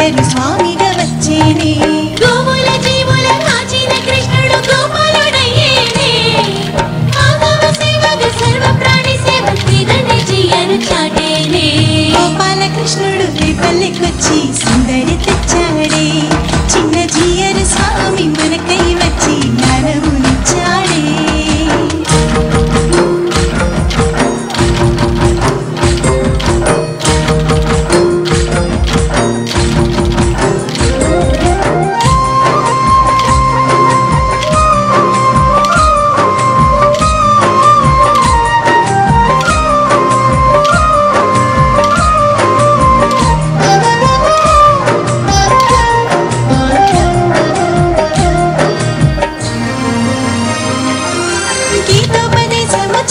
జీయరు స్వామిగా వచ్చేనే గోవుల జీవుల కాచిన కృష్ణుడు గోపాలుడయ్యేనే మాధవ సేవగా సర్వ ప్రాణి సేవ శ్రీధన్య జీయరు చాటేనే గోపాల కృష్ణుడు రేపల్లెకొచ్చి సుందరి తెచ్చాడే చిన్న జీయరు స్వామి మనకై వచ్చి జ్ఞానమునిచ్చాడే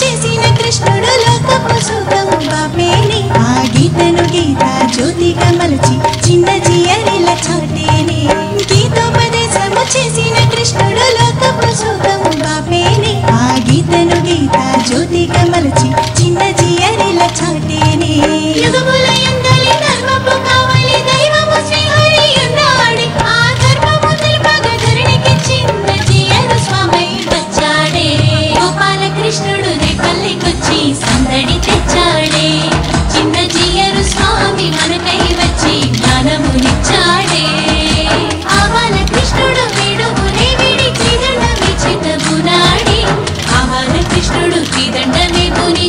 చేసిన కృష్ణుడు లోకపు సుఖము బాపేని ఆ గీతను గీత జ్యోతిగా మలచి చిన్న జీయరిల చాటేని గీతోపదేశము చేసిన కృష్ణుడు లోకపు సుఖము బాపేని ఆ గీతను గీత జ్యోతిగా మలచి చిన్న జీయరిల చాటేని యుగముల యందలి ధర్మపు కావలి దైవము శ్రీహరి ఉన్నాడే ఆ ధర్మము తెలుపగా ధరణికి చిన్న జీయరు స్వామి వచ్చాడే గోపాల కృష్ణుడు రేపల్లెకొచ్చి సందడి తెచ్చాడే చిన్న జీయరు స్వామి మనకై వచ్చి జ్ఞానమునిచ్చాడే ఆవాల కృష్ణుడు వేడుమునే విడి శ్రీదండమి చిత్తమునాడి ఆవాల కృష్ణుడు శ్రీదండమే పుని